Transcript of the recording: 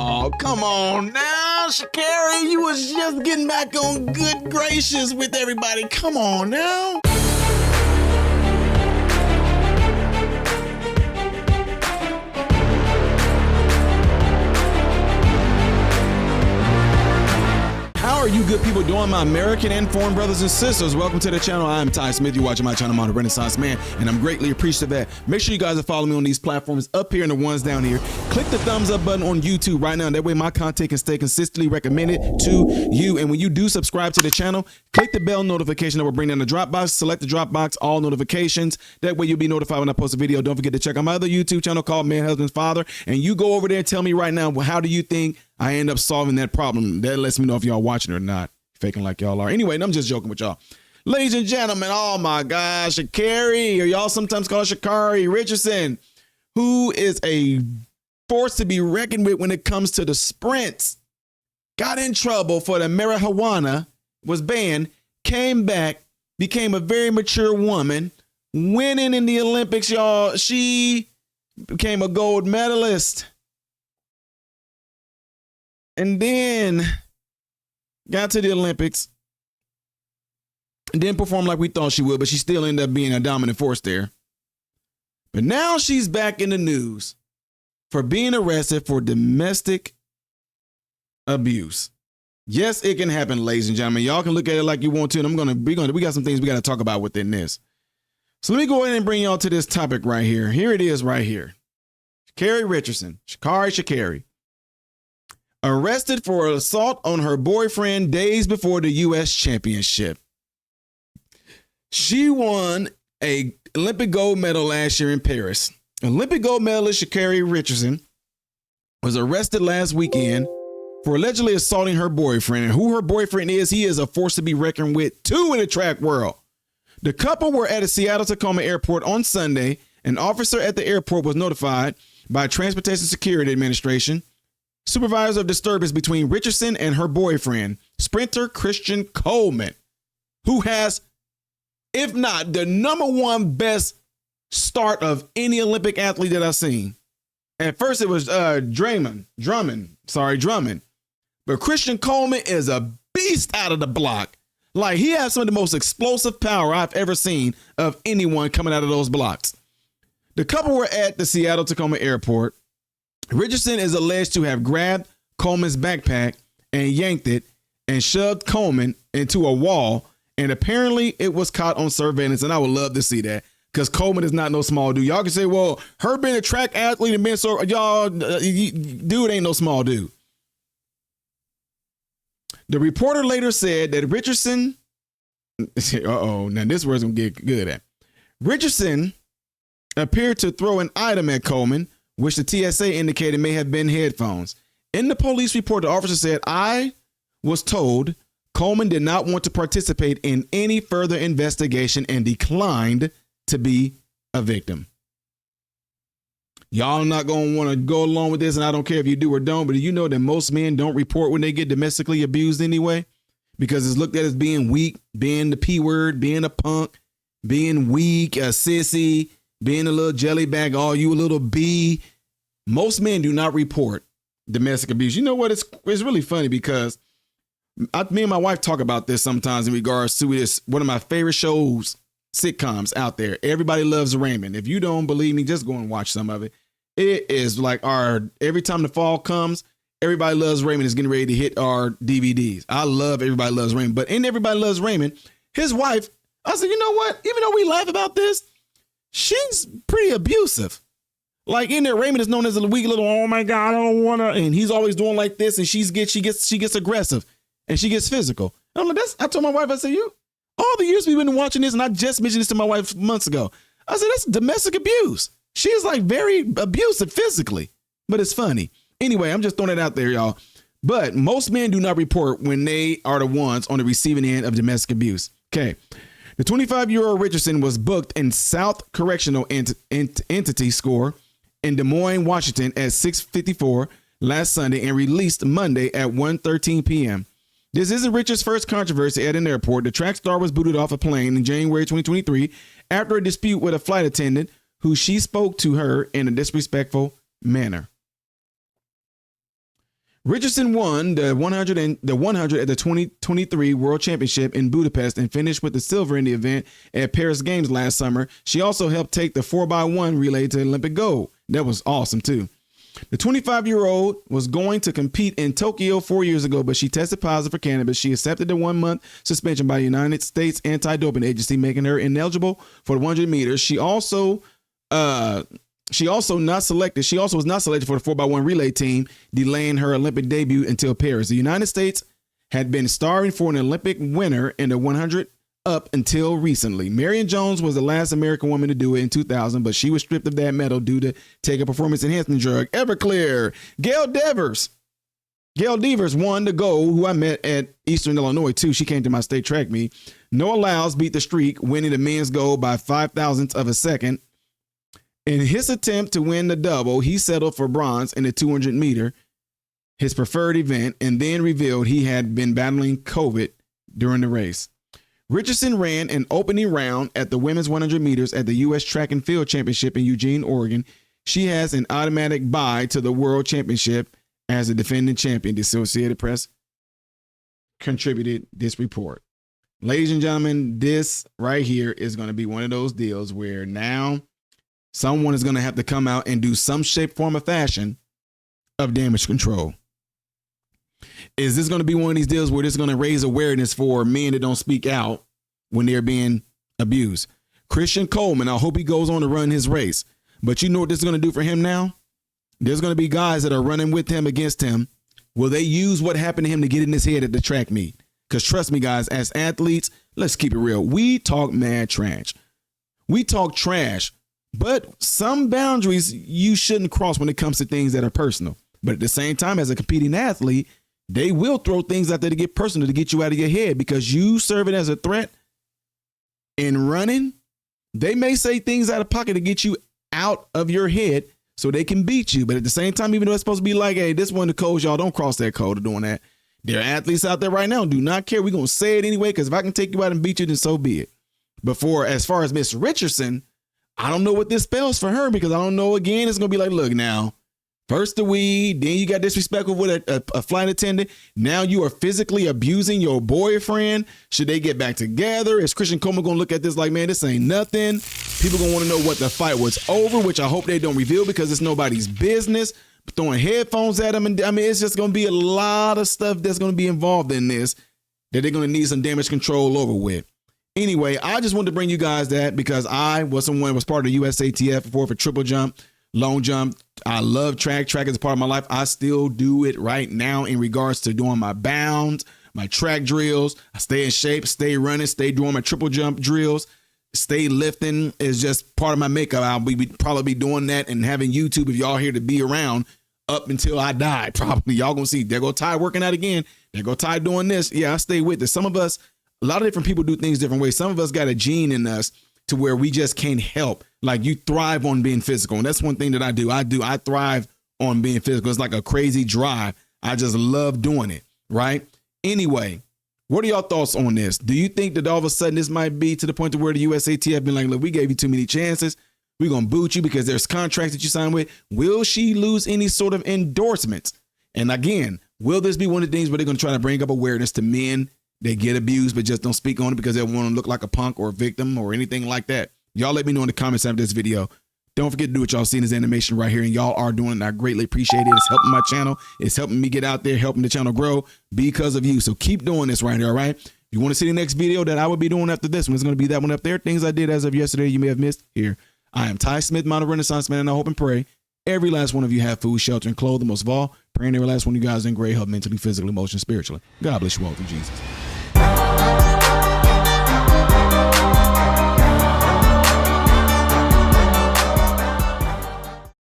Oh, come on now, Sha'Carri. You was just getting back on good gracious with everybody. Come on now. How are you good people doing, my American and foreign brothers and sisters? Welcome to the channel. I'm Ty Smith. You're watching my channel, I'm on the Renaissance Man, and I'm greatly appreciative of that. Make sure you guys are following me on these platforms up here and the ones down here. Click the thumbs up button on YouTube right now. That way my content can stay consistently recommended to you. And when you do subscribe to the channel, click the bell notification that will bring down the Dropbox. Select the Dropbox, all notifications. That way you'll be notified when I post a video. Don't forget to check out my other YouTube channel called Man, Husband, Father. And you go over there and tell me right now, well, how do you think I end up solving that problem? That lets me know if y'all watching or not. Faking like y'all are. Anyway, I'm just joking with y'all. Ladies and gentlemen, oh my gosh, Sha'Carri, or y'all sometimes call Sha'Carri Richardson, who is a force to be reckoned with when it comes to the sprints, got in trouble for the marijuana, was banned, came back, became a very mature woman, winning in the Olympics, y'all. She became a gold medalist. And then got to the Olympics and didn't perform like we thought she would, but she still ended up being a dominant force there. But now she's back in the news for being arrested for domestic abuse. Yes, it can happen, ladies and gentlemen. Y'all can look at it like you want to, and we got some things we got to talk about within this. So let me go ahead and bring y'all to this topic right here. Here it is right here. Sha'Carri Richardson, Sha'Carri. Arrested for assault on her boyfriend days before the U.S. Championship. She won an Olympic gold medal last year in Paris. Olympic gold medalist Sha'Carri Richardson was arrested last weekend for allegedly assaulting her boyfriend. And who her boyfriend is, he is a force to be reckoned with, too, in the track world. The couple were at a Seattle-Tacoma airport on Sunday. An officer at the airport was notified by Transportation Security Administration supervisor of disturbance between Richardson and her boyfriend, sprinter Christian Coleman, who has, if not the #1 best start of any Olympic athlete that I've seen. At first it was Drummond. But Christian Coleman is a beast out of the block. Like, he has some of the most explosive power I've ever seen of anyone coming out of those blocks. The couple were at the Seattle-Tacoma airport. Richardson is alleged to have grabbed Coleman's backpack and yanked it and shoved Coleman into a wall. And apparently it was caught on surveillance. And I would love to see that, because Coleman is not no small dude. Y'all can say, well, her being a track athlete and being so, y'all, dude ain't no small dude. The reporter later said that Richardson, now this word's gonna get good at. Richardson appeared to throw an item at Coleman, which the TSA indicated may have been headphones. In the police report, the officer said, I was told Coleman did not want to participate in any further investigation and declined to be a victim. Y'all are not going to want to go along with this, and I don't care if you do or don't, but do you know that most men don't report when they get domestically abused anyway? Because it's looked at as being weak, being the P word, being a punk, being weak, a sissy, being a little jelly bag, oh, you a little bee. Most men do not report domestic abuse. You know what? It's really funny, because me and my wife talk about this sometimes in regards to this, one of my favorite shows, sitcoms out there. Everybody Loves Raymond. If you don't believe me, just go and watch some of it. It is like every time the fall comes, Everybody Loves Raymond is getting ready to hit our DVDs. I love Everybody Loves Raymond. But in Everybody Loves Raymond, his wife, I said, you know what? Even though we laugh about this, she's pretty abusive. Like in there, Raymond is known as a weak little, oh my God, I don't want to. And he's always doing like this. And she gets aggressive and she gets physical. And I'm like, I told my wife, I said, all the years we've been watching this, and I just mentioned this to my wife months ago. I said, that's domestic abuse. She is like very abusive physically, but it's funny. Anyway, I'm just throwing it out there, y'all. But most men do not report when they are the ones on the receiving end of domestic abuse. Okay. The 25-year-old Richardson was booked in South Correctional Entity Score in Des Moines, Washington at 6:54 last Sunday and released Monday at 1:13 p.m. This isn't Richard's first controversy at an airport. The track star was booted off a plane in January 2023 after a dispute with a flight attendant who she spoke to her in a disrespectful manner. Richardson won the 100 at the 2023 World Championship in Budapest and finished with the silver in the event at Paris Games last summer. She also helped take the 4x1 relay to Olympic gold. That was awesome too. The 25-year-old was going to compete in Tokyo 4 years ago, but she tested positive for cannabis. She accepted the 1-month suspension by the United States Anti-Doping Agency, making her ineligible for the 100 meters. She also was not selected for the 4x1 relay team, delaying her Olympic debut until Paris. The United States had been starving for an Olympic winner in the 100 up until recently. Marion Jones was the last American woman to do it in 2000, but she was stripped of that medal due to take a performance enhancement drug. Everclear. Gail Devers won the gold, who I met at Eastern Illinois too. She came to my state track meet. Noah Lyles beat the streak, winning the men's gold by 0.005 of a second. In his attempt to win the double, he settled for bronze in the 200 meter, his preferred event, and then revealed he had been battling COVID during the race. Richardson ran an opening round at the women's 100 meters at the U.S. Track and Field Championship in Eugene, Oregon. She has an automatic bye to the World Championship as a defending champion. The Associated Press contributed this report. Ladies and gentlemen, this right here is going to be one of those deals where now someone is going to have to come out and do some shape, form, or fashion of damage control. Is this going to be one of these deals where this is going to raise awareness for men that don't speak out when they're being abused? Christian Coleman, I hope he goes on to run his race. But you know what this is going to do for him now? There's going to be guys that are running with him, against him. Will they use what happened to him to get in his head at the track meet? Because trust me, guys, as athletes, let's keep it real. We talk mad trash. We talk trash. But some boundaries you shouldn't cross when it comes to things that are personal. But at the same time, as a competing athlete, they will throw things out there to get personal, to get you out of your head, because you serve it as a threat in running. They may say things out of pocket to get you out of your head so they can beat you. But at the same time, even though it's supposed to be like, hey, this one of the codes, y'all don't cross that code of doing that. There are athletes out there right now who do not care. We're going to say it anyway, because if I can take you out and beat you, then so be it. But as far as Miss Richardson, I don't know what this spells for her, because I don't know. Again, it's going to be like, look now, first the weed, then you got disrespectful with a flight attendant. Now you are physically abusing your boyfriend. Should they get back together? Is Christian Coleman going to look at this like, man, this ain't nothing? People going to want to know what the fight was over, which I hope they don't reveal, because it's nobody's business. Throwing headphones at them. And I mean, it's just going to be a lot of stuff that's going to be involved in this that they're going to need some damage control over with. Anyway, I just wanted to bring you guys that, because I was part of the USATF for triple jump, long jump. I love track. Track is a part of my life. I still do it right now in regards to doing my bounds, my track drills. I stay in shape, stay running, stay doing my triple jump drills, stay lifting is just part of my makeup. I'll probably be doing that and having YouTube, if y'all here to be around up until I die. Probably y'all gonna see, there go Ty working out again. There go Ty doing this. Yeah, I stay with it. Some of us, a lot of different people do things different ways. Some of us got a gene in us to where we just can't help. Like, you thrive on being physical. And that's one thing that I do. I thrive on being physical. It's like a crazy drive. I just love doing it. Right. Anyway, what are y'all thoughts on this? Do you think that all of a sudden this might be to the point to where the USATF been like, look, we gave you too many chances. We're going to boot you because there's contracts that you signed with. Will she lose any sort of endorsements? And again, will this be one of the things where they're going to try to bring up awareness to men that get abused but just don't speak on it because they want to look like a punk or a victim or anything like that? Y'all let me know in the comments after this video. Don't forget to do what y'all see in this animation right here, and y'all are doing it, and I greatly appreciate it. It's helping my channel. It's helping me get out there, helping the channel grow because of you. So keep doing this right here, all right? If you want to see the next video that I will be doing after this one, it's going to be that one up there. Things I did as of yesterday you may have missed here. I am Ty Smith, Model Renaissance Man, and I hope and pray every last one of you have food, shelter, and clothing. Most of all, praying every last one of you guys in great health, mentally, physically, emotionally, spiritually. God bless you all through Jesus.